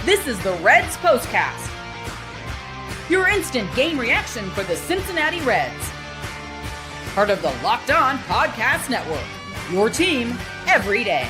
This is the Reds POSTCAST, your instant game reaction for the Cincinnati Reds. Part of the Locked On Podcast Network, your team every day.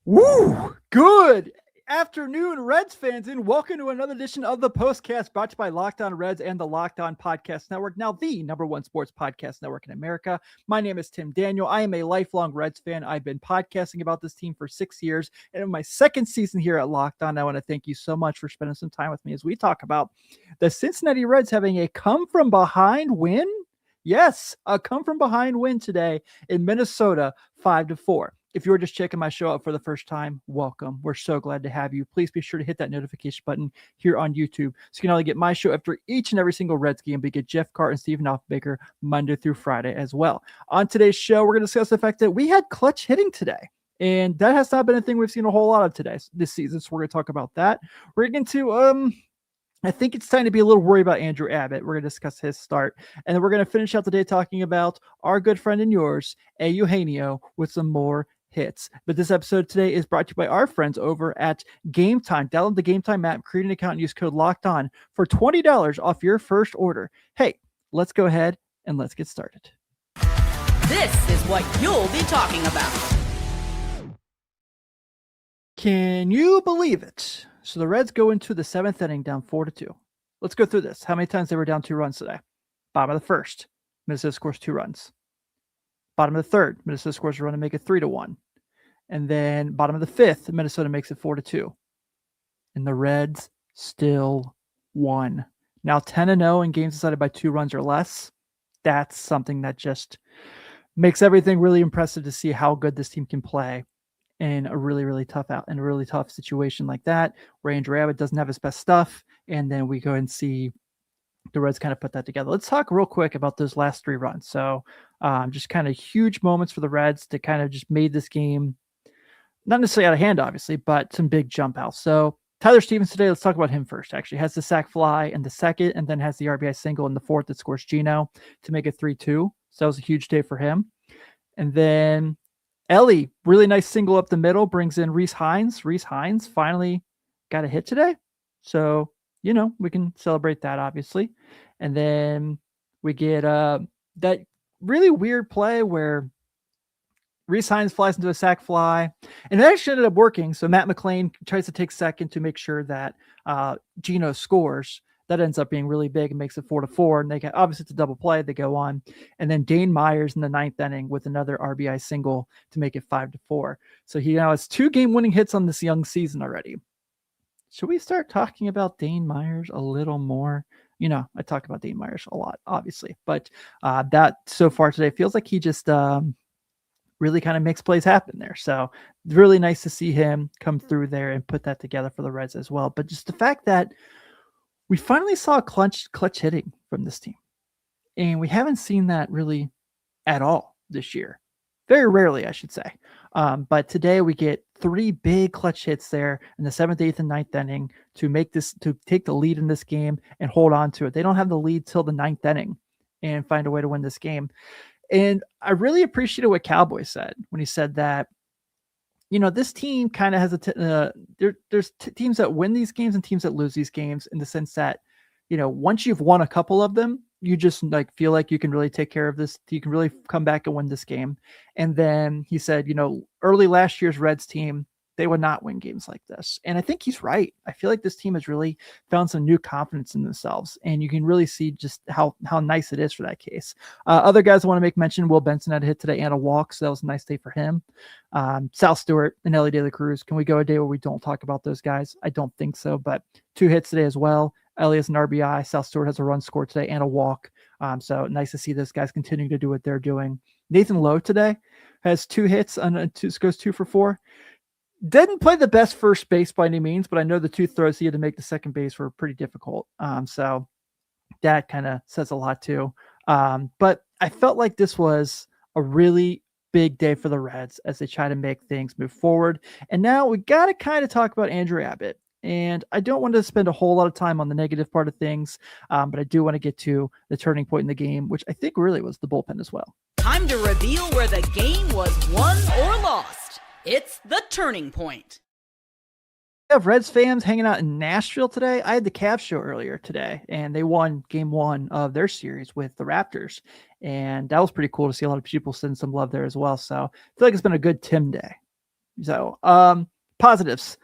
Woo! Good afternoon, Reds fans, and welcome to another edition of the POSTCAST brought to you by Locked On Reds and the Locked On Podcast Network, now the #1 sports podcast network in America. My name is Tim Daniel. I am a lifelong Reds fan. I've been podcasting about this team for 6 years, and in my second season here at Locked On, I want to thank you so much for spending some time with me as we talk about the Cincinnati Reds having a come-from-behind win. Yes, a come-from-behind win today in Minnesota, 5-4. If you're just checking my show out for the first time, welcome. We're so glad to have you. Please be sure to hit that notification button here on YouTube so you can only get my show after each and every single Reds game, but get Jeff Carr and Stephen Offbaker Monday through Friday as well. On today's show, we're going to discuss the fact that we had clutch hitting today, and that has not been a thing we've seen a whole lot of this season, so we're going to talk about that. We're going to I think it's time to be a little worried about Andrew Abbott. We're going to discuss his start. And then we're going to finish out the day talking about our good friend and yours, Eugenio, with some more hits. But this episode today is brought to you by our friends over at Game Time. Download the Game Time app, create an account, and use code LOCKEDON for $20 off your first order. Hey, let's go ahead and let's get started. This is what you'll be talking about. Can you believe it? So the Reds go into the seventh inning down 4-2. Let's go through this. How many times they were down 2 runs today? Bottom of the first, Minnesota scores 2 runs. Bottom of the third, Minnesota scores a run to make it 3-1. And then bottom of the fifth, Minnesota makes it 4-2. And the Reds still won. Now 10-0 in games decided by 2 runs or less. That's something that just makes everything really impressive to see how good this team can play in a really tough situation like that, where Andrew Abbott doesn't have his best stuff. And then we go and see the Reds kind of put that together. Let's talk real quick about those last 3 runs. So just kind of huge moments for the Reds that kind of just made this game, not necessarily out of hand, obviously, but some big jump outs. So Tyler Stephenson today, let's talk about him first. Actually has the sac fly in the second, and then has the RBI single in the fourth that scores Gino to make it 3-2. So that was a huge day for him. And then Elly, really nice single up the middle, brings in Rhys Hines. Rhys Hines finally got a hit today. So, we can celebrate that, obviously. And then we get that really weird play where Rhys Hines flies into a sac fly, and it actually ended up working. So Matt McLain tries to take second to make sure that Gino scores. That ends up being really big and makes it 4-4. And they get, obviously it's a double play. They go on. And then Dane Myers in the 9th inning with another RBI single to make it 5-4. So he now has 2 game-winning hits on this young season already. Should we start talking about Dane Myers a little more? I talk about Dane Myers a lot, obviously. But that so far today feels like he just really kind of makes plays happen there. So really nice to see him come through there and put that together for the Reds as well. But just the fact that we finally saw clutch hitting from this team. And we haven't seen that really at all this year. Very rarely, I should say. But today we get 3 big clutch hits there in the 7th, 8th, and 9th inning to take the lead in this game and hold on to it. They don't have the lead till the 9th inning and find a way to win this game. And I really appreciated what Cowboy said when he said that, this team kind of has there's teams that win these games and teams that lose these games, in the sense that, once you've won a couple of them, you just feel like you can really take care of this. You can really come back and win this game. And then he said, early last year's Reds team, they would not win games like this. And I think he's right. I feel like this team has really found some new confidence in themselves, and you can really see just how nice it is for that case. Other guys I want to make mention, Will Benson had a hit today and a walk, so that was a nice day for him. Sal Stewart and Elly De La Cruz. Can we go a day where we don't talk about those guys? I don't think so, but 2 hits today as well. Elly has an RBI. Sal Stewart has a run scored today and a walk. So nice to see those guys continuing to do what they're doing. Nathan Lowe today has 2 hits and goes 2 for 4. Didn't play the best first base by any means, but I know the 2 throws he had to make to second base were pretty difficult. So that kind of says a lot too. But I felt like this was a really big day for the Reds as they try to make things move forward. And now we got to kind of talk about Andrew Abbott. And I don't want to spend a whole lot of time on the negative part of things, but I do want to get to the turning point in the game, which I think really was the bullpen as well. Time to reveal where the game was won or lost. It's the turning point. We have Reds fans hanging out in Nashville today. I had the Cavs show earlier today, and they won game 1 of their series with the Raptors. And that was pretty cool to see a lot of people send some love there as well. So I feel like it's been a good Tim day. So positives.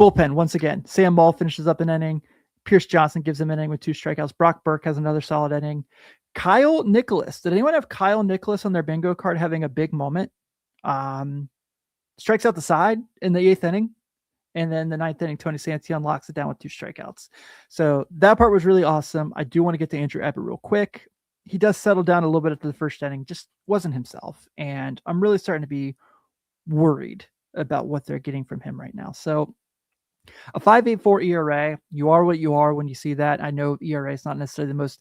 Bullpen, once again. Sam Moll finishes up an inning. Pierce Johnson gives him an inning with 2 strikeouts. Brock Burke has another solid inning. Kyle Nicholas. Did anyone have Kyle Nicholas on their bingo card having a big moment? Strikes out the side in the 8th inning. And then the 9th inning, Tony Santillan locks it down with 2 strikeouts. So that part was really awesome. I do want to get to Andrew Abbott real quick. He does settle down a little bit after the first inning, just wasn't himself. And I'm really starting to be worried about what they're getting from him right now. So a 5.84 ERA, you are what you are when you see that. I know ERA is not necessarily the most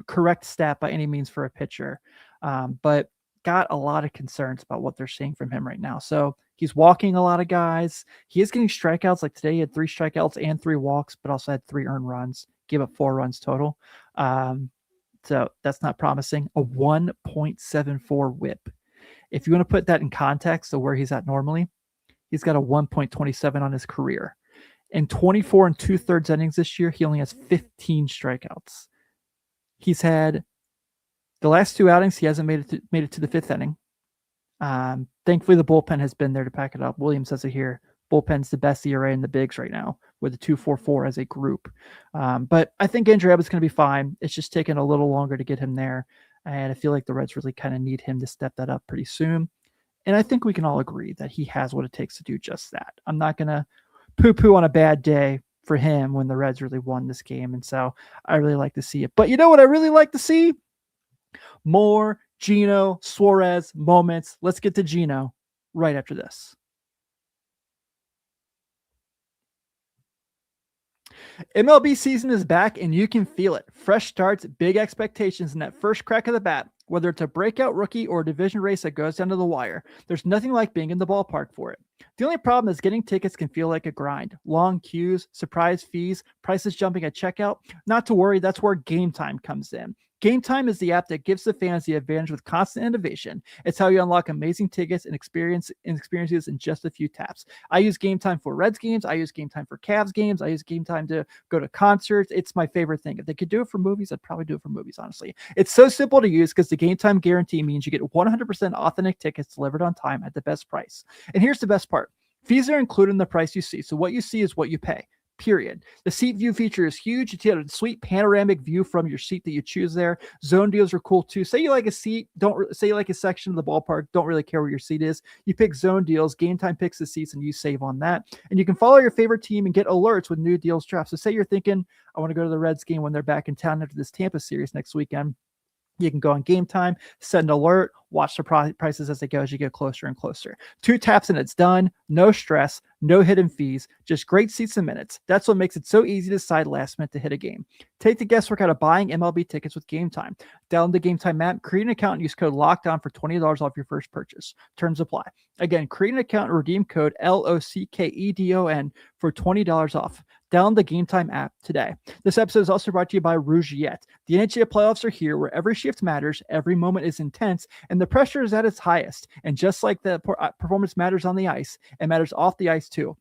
correct stat by any means for a pitcher, but got a lot of concerns about what they're seeing from him right now. So he's walking a lot of guys. He is getting strikeouts. Like today, he had 3 strikeouts and 3 walks, but also had 3 earned runs, gave up 4 runs total. So that's not promising. A 1.74 whip. If you want to put that in context of where he's at normally, he's got a 1.27 on his career. In 24 2/3 innings this year, he only has 15 strikeouts. He's had the last 2 outings, he hasn't made it to the 5th inning. Thankfully, the bullpen has been there to pack it up. Williams says it here. Bullpen's the best ERA in the bigs right now with a 2.44 as a group. But I think Andrew Abbott's going to be fine. It's just taking a little longer to get him there. And I feel like the Reds really kind of need him to step that up pretty soon. And I think we can all agree that he has what it takes to do just that. I'm not going to poo-poo on a bad day for him when the Reds really won this game. And so I really like to see it. But you know what I really like to see? More Eugenio Suarez moments. Let's get to Gino right after this. MLB season is back and you can feel it. Fresh starts, big expectations, and that first crack of the bat. Whether it's a breakout rookie or a division race that goes down to the wire, there's nothing like being in the ballpark for it. The only problem is getting tickets can feel like a grind. Long queues, surprise fees, prices jumping at checkout. Not to worry, that's where Game Time comes in. Game Time is the app that gives the fans the advantage with constant innovation. It's how you unlock amazing tickets and experiences in just a few taps. I use Game Time for Reds games. I use Game Time for Cavs games. I use Game Time to go to concerts. It's my favorite thing. If they could do it for movies, I'd probably do it for movies, honestly. It's so simple to use because the Game Time guarantee means you get 100% authentic tickets delivered on time at the best price. And here's the best part. Fees are included in the price you see. So what you see is what you pay. Period. The seat view feature is huge. You get a sweet panoramic view from your seat that you choose there. Zone deals are cool too. Say you like a seat, say you like a section of the ballpark, don't really care where your seat is. You pick zone deals, Game Time picks the seats, and you save on that. And you can follow your favorite team and get alerts when new deals drop. So say you're thinking, I want to go to the Reds game when they're back in town after this Tampa series next weekend. You can go on Game Time, set an alert, watch the prices as they go as you get closer and closer. 2 taps and it's done. No stress, no hidden fees, just great seats and minutes. That's what makes it so easy to decide last minute to hit a game. Take the guesswork out of buying MLB tickets with Game Time. Download the Game Time app, create an account, and use code LOCKEDON for $20 off your first purchase. Terms apply. Again, create an account and redeem code LOCKEDON for $20 off. Download the Game Time app today. This episode is also brought to you by Rougiette. The NHL playoffs are here where every shift matters, every moment is intense, and the pressure is at its highest. And just like the performance matters on the ice, it matters off the ice too.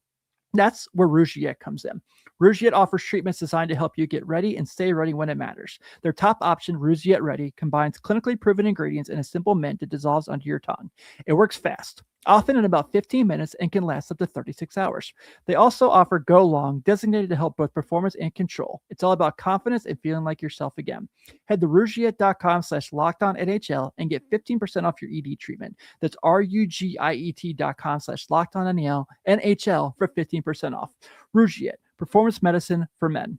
That's where Rougiette comes in. Rougiette offers treatments designed to help you get ready and stay ready when it matters. Their top option, Rougiette Ready, combines clinically proven ingredients in a simple mint that dissolves under your tongue. It works fast, often in about 15 minutes, and can last up to 36 hours. They also offer Go Long, designated to help both performance and control. It's all about confidence and feeling like yourself again. Head to Rougiette.com/LockedOnNHL and get 15% off your ED treatment. That's RUGIET.com/LockedOnNHL for 15% off. Rougiette, performance medicine for men.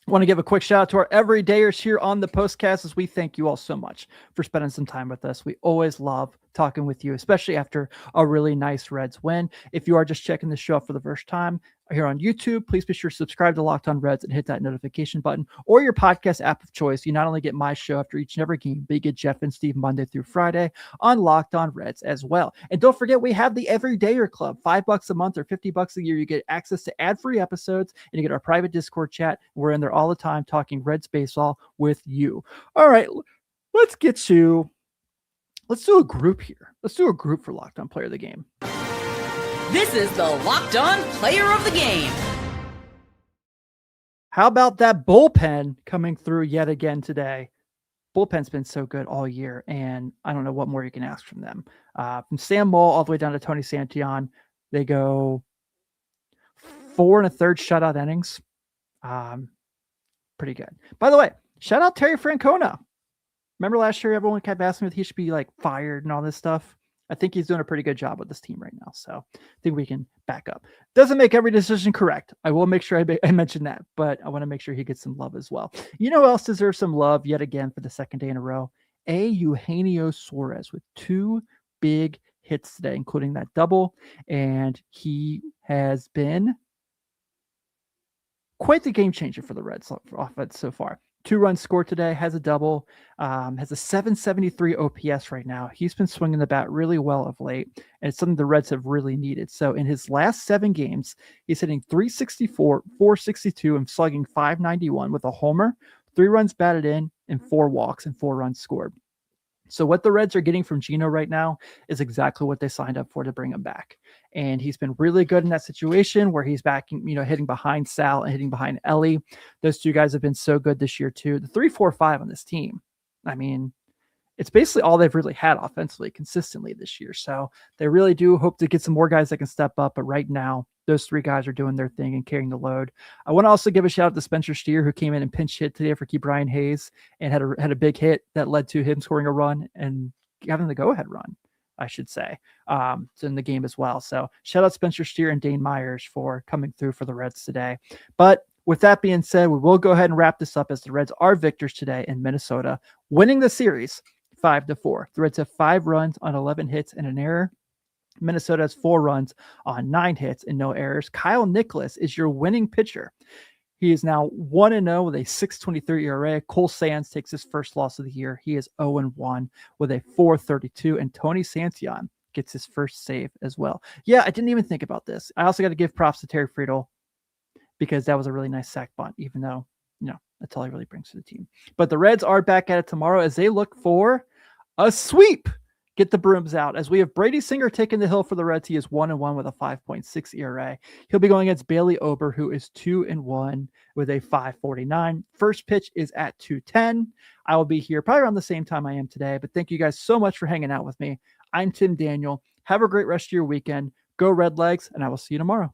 I want to give a quick shout out to our everydayers here on the postcast as we thank you all so much for spending some time with us. We always love talking with you, especially after a really nice Reds win. If you are just checking the show out for the first time here on YouTube, please be sure to subscribe to Locked On Reds and hit that notification button or your podcast app of choice. You not only get my show after each and every game, but you get Jeff and Steve Monday through Friday on Locked On Reds as well. And don't forget, we have the Everydayer Club, $5 a month or $50 a year. You get access to ad-free episodes and you get our private Discord chat. We're in there all the time talking Reds baseball with you. All right, let's do a group here. Let's do a group for Locked On Player of the Game. This is the Locked On Player of the Game. How about that bullpen coming through yet again today? Bullpen's been so good all year, and I don't know what more you can ask from them. From Sam Moll all the way down to Tony Santillan, they go 4 1/3 shutout innings. Pretty good. By the way, shout out Terry Francona. Remember last year, everyone kept asking if he should be like fired and all this stuff. I think he's doing a pretty good job with this team right now. So I think we can back up. Doesn't make every decision correct. I will make sure I mention that, but I want to make sure he gets some love as well. You know who else deserves some love yet again for the second day in a row? Eugenio Suarez with 2 big hits today, including that double. And he has been quite the game changer for the Reds offense so far. 2 runs scored today, has a double, has a 773 OPS right now. He's been swinging the bat really well of late, and it's something the Reds have really needed. So in his last 7 games, he's hitting 364, 462, and slugging 591 with a homer, 3 runs batted in, and 4 walks and 4 runs scored. So what the Reds are getting from Gino right now is exactly what they signed up for to bring him back. And he's been really good in that situation where he's backing, hitting behind Sal and hitting behind Elly. Those 2 guys have been so good this year too. The 3-4-5 on this team, I mean, it's basically all they've really had offensively consistently this year. So they really do hope to get some more guys that can step up. But right now, those 3 guys are doing their thing and carrying the load. I want to also give a shout out to Spencer Steer, who came in and pinch hit today for Brian Hayes and had a big hit that led to him scoring a run and having the go-ahead run, I should say, in the game as well. So shout out Spencer Steer and Dane Myers for coming through for the Reds today. But with that being said, we will go ahead and wrap this up as the Reds are victors today in Minnesota, winning the series 5-4. The Reds have 5 runs on 11 hits and an error. Minnesota has 4 runs on 9 hits and no errors. Kyle Nicholas is your winning pitcher. He is now 1-0 with a 6.23 ERA. Cole Sands takes his first loss of the year. He is 0-1 with a 4.32, and Tony Santillan gets his first save as well. Yeah, I didn't even think about this. I also got to give props to Terry Friedel because that was a really nice sac bunt, even though, that's all he really brings to the team. But the Reds are back at it tomorrow as they look for a sweep. Get the brooms out. As we have Brady Singer taking the hill for the Reds, he is 1-1 with a 5.6 ERA. He'll be going against Bailey Ober, who is 2-1 with a 5.49. First pitch is at 2:10. I will be here probably around the same time I am today, but thank you guys so much for hanging out with me. I'm Tim Daniel. Have a great rest of your weekend. Go Red Legs, and I will see you tomorrow.